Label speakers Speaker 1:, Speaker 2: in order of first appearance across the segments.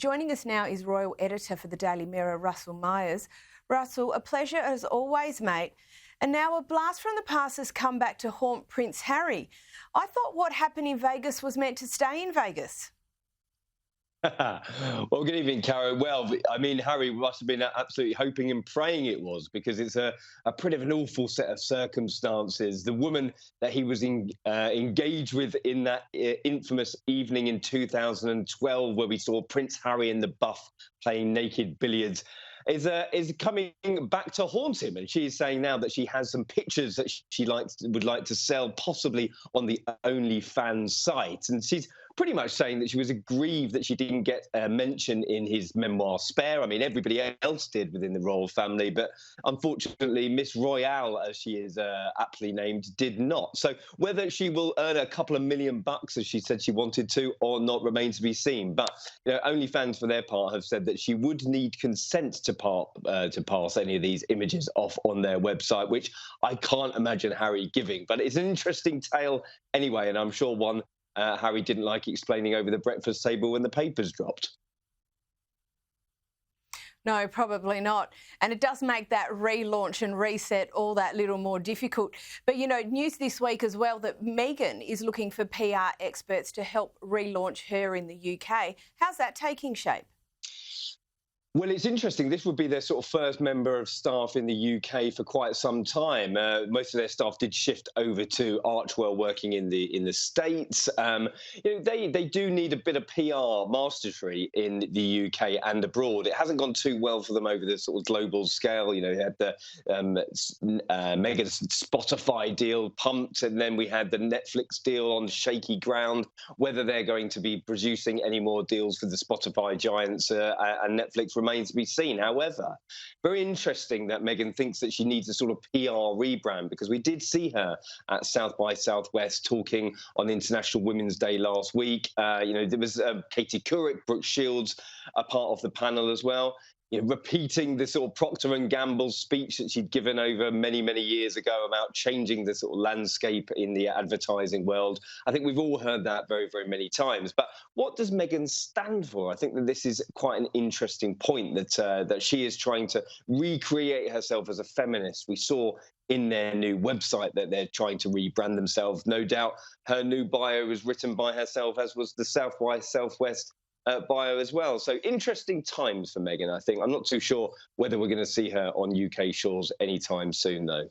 Speaker 1: joining us now is Royal Editor for the Daily Mirror, Russel Myers. Russell, a pleasure as always, mate. And now a blast from the past has come back to haunt Prince Harry. I thought what happened in Vegas was meant to stay in Vegas.
Speaker 2: Well, good evening, Caro. Well, I mean, Harry must have been absolutely hoping and praying it was, because it's a pretty of an awful set of circumstances. The woman that he was engaged with in that infamous evening in 2012, where we saw Prince Harry and the Buff playing naked billiards, is coming back to haunt him. And she is saying now that she has some pictures that she would like to sell, possibly on the OnlyFans site. And she's pretty much saying that she was aggrieved that she didn't get a mention in his memoir Spare. I mean, everybody else did within the royal family, but unfortunately, Miss Royale, as she is aptly named, did not. So whether she will earn a couple of $1 million, as she said she wanted to, or not, remains to be seen. But OnlyFans, for their part, have said that she would need consent to pass any of these images off on their website, which I can't imagine Harry giving. But it's an interesting tale anyway, and I'm sure one Harry didn't like explaining over the breakfast table when the papers dropped.
Speaker 1: No, probably not. And it does make that relaunch and reset all that little more difficult. But, news this week as well that Meghan is looking for PR experts to help relaunch her in the UK. How's that taking shape?
Speaker 2: Well, it's interesting. This would be their sort of first member of staff in the UK for quite some time. Most of their staff did shift over to Archwell, working in the States. They do need a bit of PR mastery in the UK and abroad. It hasn't gone too well for them over the sort of global scale. You had the Meghan's Spotify deal pumped, and then we had the Netflix deal on shaky ground. Whether they're going to be producing any more deals for the Spotify giants and Netflix remains to be seen. However, very interesting that Meghan thinks that she needs a sort of PR rebrand, because we did see her at South by Southwest talking on International Women's Day last week. There was Katie Couric, Brooke Shields, a part of the panel as well, repeating the sort of Procter & Gamble speech that she'd given over many, many years ago about changing the sort of landscape in the advertising world. I think we've all heard that very, very many times. But what does Meghan stand for? I think that this is quite an interesting point, that she is trying to recreate herself as a feminist. We saw in their new website that they're trying to rebrand themselves. No doubt her new bio was written by herself, as was the South by Southwest bio as well. So interesting times for Meghan, I think. I'm not too sure whether we're going to see her on UK shores anytime soon, though.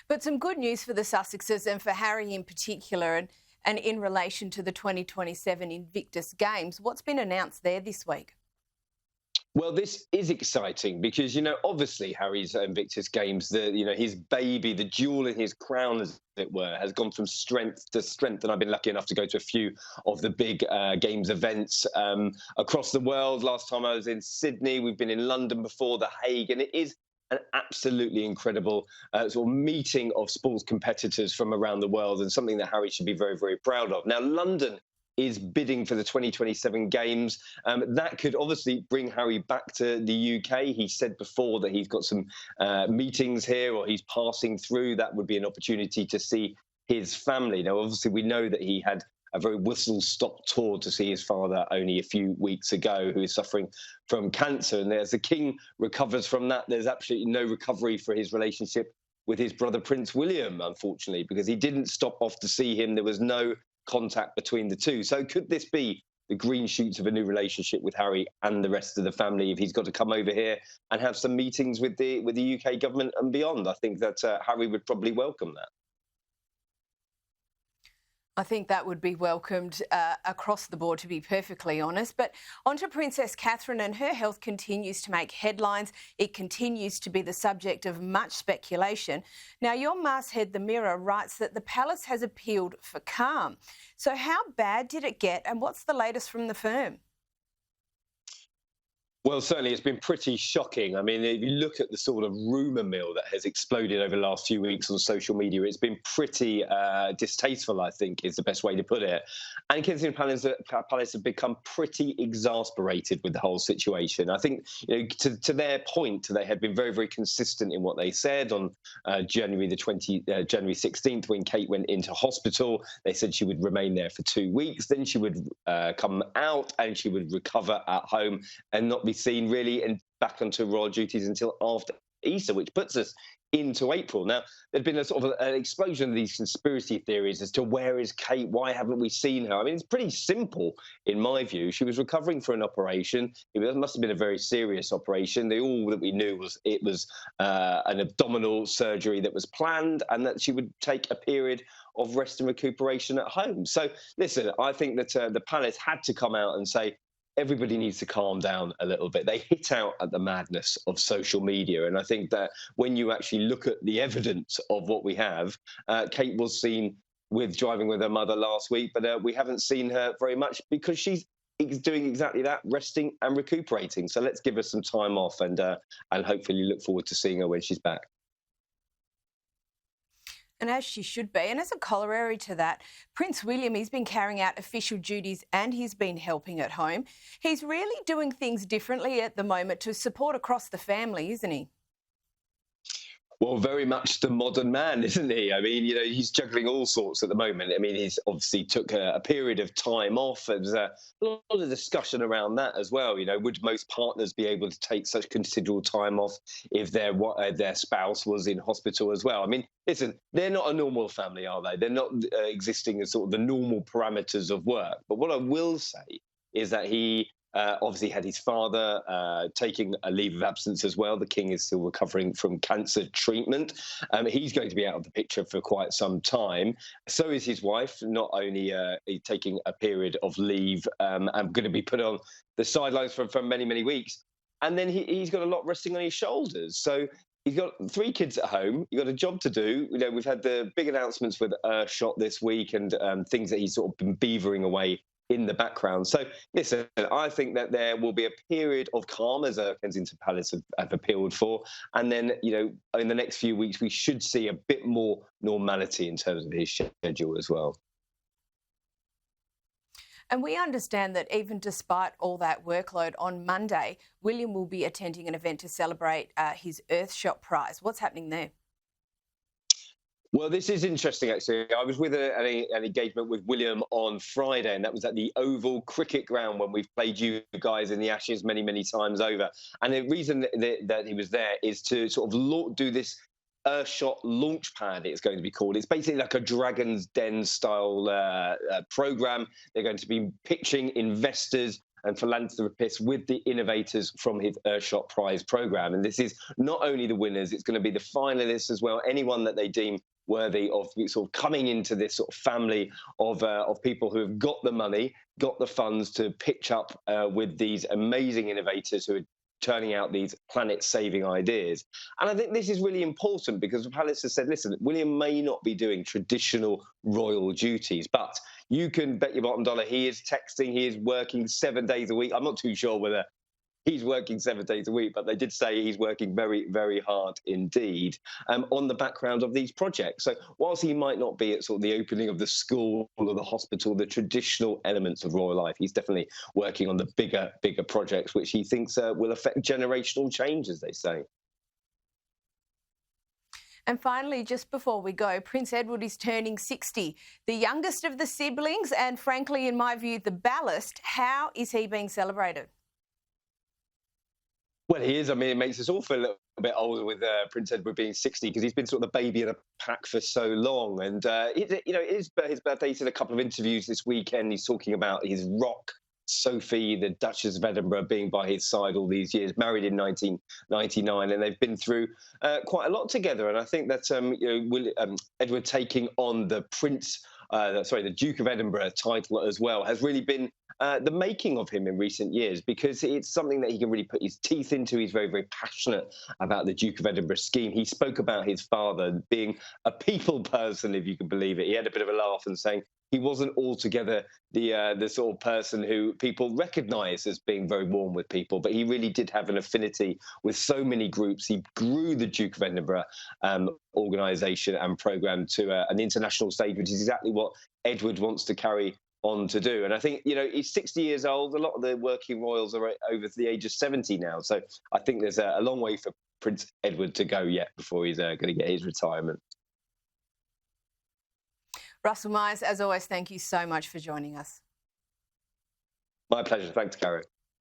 Speaker 1: But some good news for the Sussexes and for Harry in particular, and in relation to the 2027 Invictus Games. What's been announced there this week?
Speaker 2: Well, this is exciting because, obviously Harry's Invictus Games, his baby, the jewel in his crown, as it were, has gone from strength to strength. And I've been lucky enough to go to a few of the big games events across the world. Last time I was in Sydney, we've been in London before, The Hague, and it is an absolutely incredible sort of meeting of sports competitors from around the world, and something that Harry should be very, very proud of. Now, London is bidding for the 2027 Games. That could obviously bring Harry back to the UK. He said before that he's got some meetings here, or he's passing through. That would be an opportunity to see his family. Now, obviously, we know that he had a very whistle-stop tour to see his father only a few weeks ago, who is suffering from cancer. And as the King recovers from that, there's absolutely no recovery for his relationship with his brother Prince William, unfortunately, because he didn't stop off to see him. There was no contact between the two. So could this be the green shoots of a new relationship with Harry and the rest of the family if he's got to come over here and have some meetings with the UK government and beyond? I think that Harry would probably welcome that.
Speaker 1: I think that would be welcomed across the board, to be perfectly honest. But on to Princess Catherine, and her health continues to make headlines. It continues to be the subject of much speculation. Now, your masthead, The Mirror, writes that the palace has appealed for calm. So how bad did it get, and what's the latest from the firm?
Speaker 2: Well, certainly it's been pretty shocking. I mean, if you look at the sort of rumour mill that has exploded over the last few weeks on social media, it's been pretty distasteful, I think, is the best way to put it. And Palace have become pretty exasperated with the whole situation. I think, to their point, they had been very, very consistent in what they said on January 16th, when Kate went into hospital. They said she would remain there for 2 weeks, then she would come out and she would recover at home and not be seen really and back onto royal duties until after Easter, which puts us into April. Now, there'd been a sort of an explosion of these conspiracy theories as to where is Kate, why haven't we seen her? I mean, it's pretty simple in my view. She was recovering for an operation. It must have been a very serious operation. All that we knew was it was an abdominal surgery that was planned, and that she would take a period of rest and recuperation at home. So, listen, I think that the palace had to come out and say, everybody needs to calm down a little bit. They hit out at the madness of social media. And I think that when you actually look at the evidence of what we have, Kate was seen driving with her mother last week, but we haven't seen her very much because she's doing exactly that, resting and recuperating. So let's give her some time off and hopefully look forward to seeing her when she's back.
Speaker 1: And as she should be. And as a corollary to that, Prince William, he's been carrying out official duties and he's been helping at home. He's really doing things differently at the moment to support across the family, isn't he?
Speaker 2: Well, very much the modern man, isn't he? I mean, he's juggling all sorts at the moment. I mean, he's obviously took a period of time off. There's a lot of discussion around that as well. Would most partners be able to take such considerable time off if their spouse was in hospital as well? I mean, listen, they're not a normal family, are they? They're not existing as sort of the normal parameters of work. But what I will say is that he obviously had his father taking a leave of absence as well. The king is still recovering from cancer treatment. He's going to be out of the picture for quite some time. So is his wife, not only taking a period of leave and going to be put on the sidelines for many, many weeks. And then he's got a lot resting on his shoulders. So he's got 3 kids at home. You've got a job to do. We've had the big announcements with Earthshot this week and things that he's sort of been beavering away in the background. So, listen, I think that there will be a period of calm, as Kensington Palace have appealed for. And then, in the next few weeks, we should see a bit more normality in terms of his schedule as well.
Speaker 1: And we understand that even despite all that workload, on Monday, William will be attending an event to celebrate his Earthshot prize. What's happening there?
Speaker 2: Well, this is interesting, actually. I was with an engagement with William on Friday, and that was at the Oval Cricket Ground when we've played you guys in the Ashes many, many times over. And the reason that he was there is to sort of do this Earthshot launch pad, it's going to be called. It's basically like a Dragon's Den style program. They're going to be pitching investors and philanthropists with the innovators from his Earthshot Prize program. And this is not only the winners, it's going to be the finalists as well, anyone that they deem worthy of sort of coming into this sort of family of people who have got the money, got the funds to pitch up with these amazing innovators who are turning out these planet-saving ideas. And I think this is really important because the palace has said, listen, William may not be doing traditional royal duties, but you can bet your bottom dollar he is texting, he is working 7 days a week. I'm not too sure whether he's working 7 days a week, but they did say he's working very, very hard indeed on the background of these projects. So whilst he might not be at sort of the opening of the school or the hospital, the traditional elements of royal life, he's definitely working on the bigger projects, which he thinks will affect generational change, as they say.
Speaker 1: And finally, just before we go, Prince Edward is turning 60, the youngest of the siblings, and frankly, in my view, the ballast. How is he being celebrated?
Speaker 2: Well, he is. I mean, it makes us all feel a little bit older with Prince Edward being 60 because he's been sort of the baby of the pack for so long. And, it is his birthday. He's in a couple of interviews this weekend. He's talking about his rock, Sophie, the Duchess of Edinburgh, being by his side all these years, married in 1999, and they've been through quite a lot together. And I think that Edward taking on the the Duke of Edinburgh title as well has really been the making of him in recent years, because it's something that he can really put his teeth into. He's very, very passionate about the Duke of Edinburgh scheme. He spoke about his father being a people person, if you can believe it. He had a bit of a laugh and saying he wasn't altogether the sort of person who people recognise as being very warm with people, but he really did have an affinity with so many groups. He grew the Duke of Edinburgh organisation and programme to an international stage, which is exactly what Edward wants to carry on to do. And I think, he's 60 years old. A lot of the working royals are over the age of 70 now. So I think there's a long way for Prince Edward to go yet before he's going to get his retirement.
Speaker 1: Russel Myers, as always, thank you so much for joining us.
Speaker 2: My pleasure. Thanks, Caro.